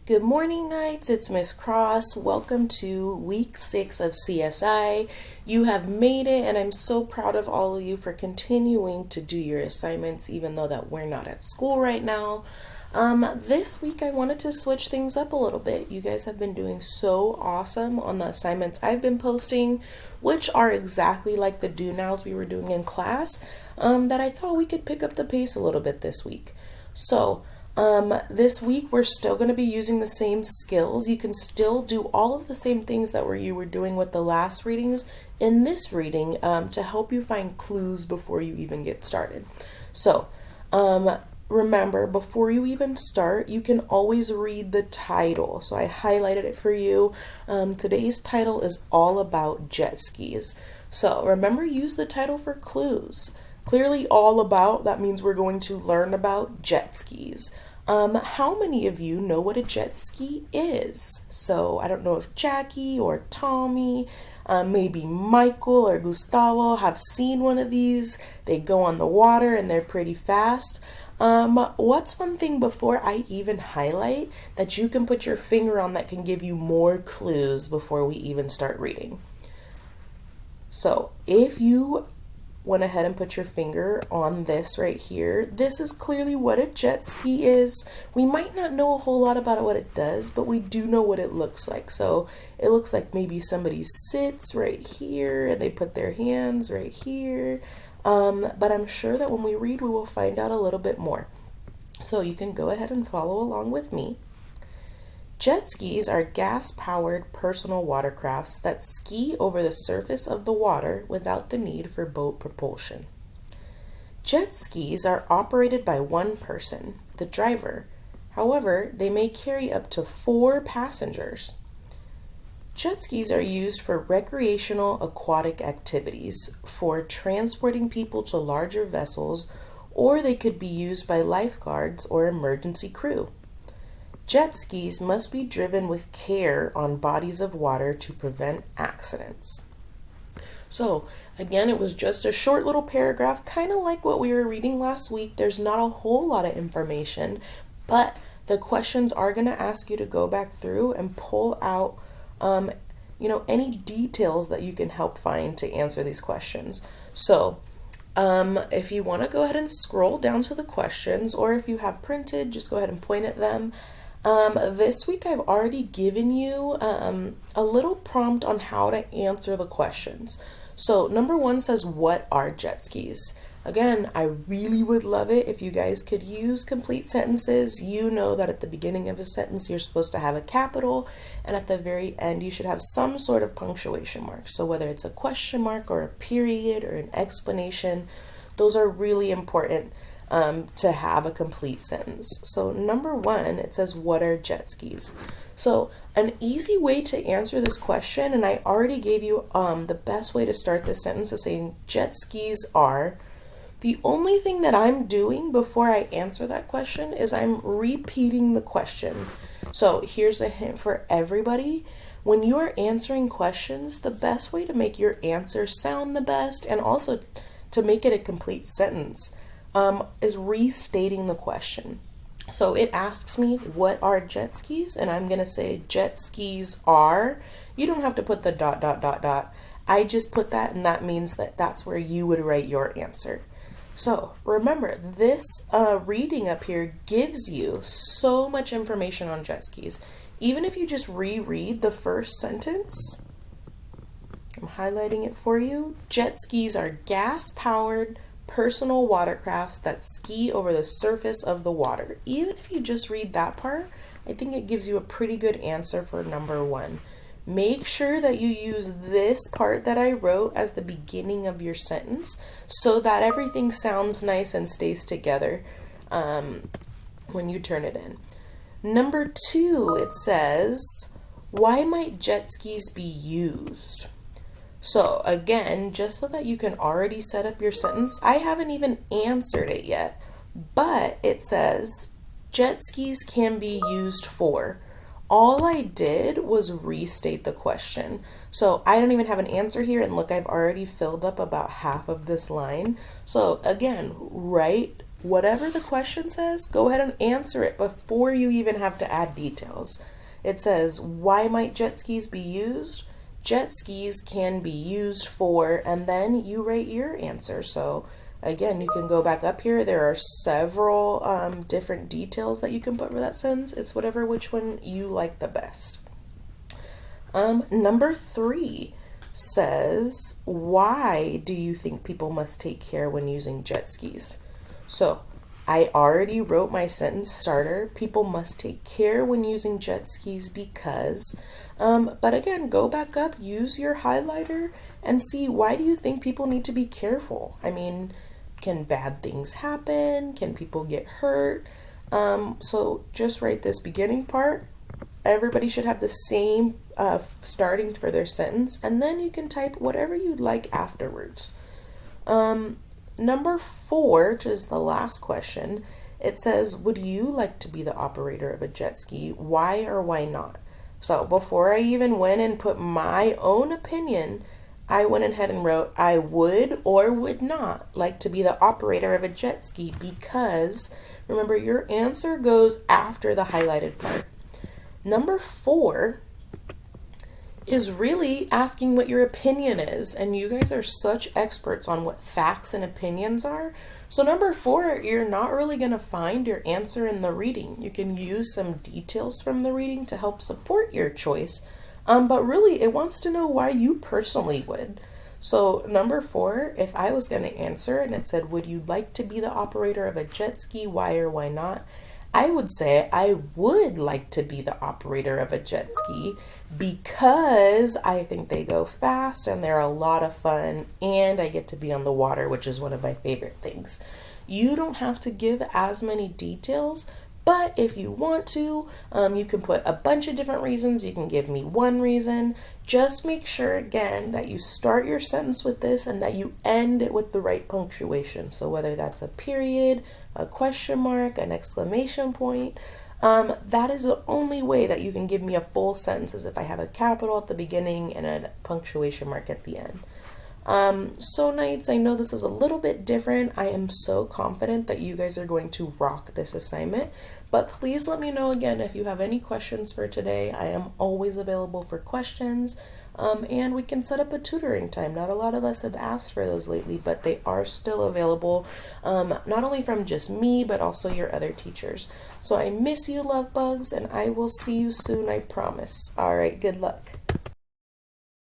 Good morning, Knights. It's Miss Cross. Welcome to week 6 of CSI. You have made it, and I'm so proud of all of you for continuing to do your assignments, even though that we're not at school right now. This week I wanted to switch things up a little bit. You guys have been doing so awesome on the assignments I've been posting, which are exactly like the do-nows we were doing in class, that I thought we could pick up the pace a little bit this week. So, this week we're still going to be using the same skills. You can still do all of the same things that you were doing with the last readings in this reading to help you find clues before you even get started. So, remember, before you even start, you can always read the title. So I highlighted it for you. Today's title is all about jet skis. So remember, use the title for clues. Clearly all about, that means we're going to learn about jet skis. How many of you know what a jet ski is? So I don't know if Jackie or Tommy, maybe Michael or Gustavo have seen one of these. They go on the water and they're pretty fast. What's one thing before I even highlight that you can put your finger on that can give you more clues before we even start reading? So if you went ahead and put your finger on this right here, this is clearly what a jet ski is. We might not know a whole lot about what it does, but we do know what it looks like. So it looks like maybe somebody sits right here and they put their hands right here. But I'm sure that when we read, we will find out a little bit more. So you can go ahead and follow along with me. Jet skis are gas-powered personal watercrafts that ski over the surface of the water without the need for boat propulsion. Jet skis are operated by one person, the driver. However, they may carry up to 4 passengers. Jet skis are used for recreational aquatic activities, for transporting people to larger vessels, or they could be used by lifeguards or emergency crew. Jet skis must be driven with care on bodies of water to prevent accidents. So, again, it was just a short little paragraph, kind of like what we were reading last week. There's not a whole lot of information, but the questions are going to ask you to go back through and pull out any details that you can help find to answer these questions. So, if you want to go ahead and scroll down to the questions, or if you have printed, just go ahead and point at them. This week I've already given you a little prompt on how to answer the questions. So number 1 says, what are jet skis? Again, I really would love it if you guys could use complete sentences. You know that at the beginning of a sentence you're supposed to have a capital, and at the very end you should have some sort of punctuation mark. So whether it's a question mark or a period or an explanation, those are really important to have a complete sentence. So number 1, it says, what are jet skis? So an easy way to answer this question, and I already gave you the best way to start this sentence, is saying jet skis are. The only thing that I'm doing before I answer that question is I'm repeating the question. So here's a hint for everybody. When you are answering questions, the best way to make your answer sound the best, and also to make it a complete sentence, is restating the question. So it asks me, what are jet skis? And I'm going to say jet skis are. You don't have to put the ... I just put that, and that means that that's where you would write your answer. So remember, this reading up here gives you so much information on jet skis. Even if you just reread the first sentence, I'm highlighting it for you. Jet skis are gas-powered personal watercrafts that ski over the surface of the water. Even if you just read that part, I think it gives you a pretty good answer for number 1. Make sure that you use this part that I wrote as the beginning of your sentence so that everything sounds nice and stays together when you turn it in. Number 2, it says, why might jet skis be used? So again, just so that you can already set up your sentence, I haven't even answered it yet, but it says jet skis can be used for. All I did was restate the question. So I don't even have an answer here, and look, I've already filled up about half of this line. So again, write whatever the question says, go ahead and answer it before you even have to add details. It says, why might jet skis be used? Jet skis can be used for, and then you write your answer. So again, you can go back up here. There are several different details that you can put for that sentence. It's whatever which one you like the best. Number 3 says, why do you think people must take care when using jet skis? So I already wrote my sentence starter. People must take care when using jet skis because, but again, go back up, use your highlighter and see, why do you think people need to be careful? I mean, can bad things happen? Can people get hurt? So just write this beginning part. Everybody should have the same starting for their sentence, and then you can type whatever you'd like afterwards. Number 4, which is the last question, it says, would you like to be the operator of a jet ski? Why or why not? So before I even went and put my own opinion, I went ahead and wrote, I would or would not like to be the operator of a jet ski because, remember, your answer goes after the highlighted part. Number 4 is really asking what your opinion is, and you guys are such experts on what facts and opinions are. So number 4, you're not really going to find your answer in the reading. You can use some details from the reading to help support your choice, but really it wants to know why you personally would. So number 4, if I was going to answer and it said, would you like to be the operator of a jet ski, why or why not? I would say I would like to be the operator of a jet ski because I think they go fast and they're a lot of fun and I get to be on the water, which is one of my favorite things. You don't have to give as many details, but if you want to, you can put a bunch of different reasons. You can give me one reason. Just make sure, again, that you start your sentence with this and that you end it with the right punctuation. So whether that's a period, a question mark, an exclamation point, that is the only way that you can give me a full sentence, is if I have a capital at the beginning and a punctuation mark at the end. So Knights, I know this is a little bit different. I am so confident that you guys are going to rock this assignment, but please let me know again if you have any questions for today. I am always available for questions, and we can set up a tutoring time. Not a lot of us have asked for those lately, but they are still available, not only from just me, but also your other teachers. So I miss you, love bugs, and I will see you soon, I promise. All right, good luck.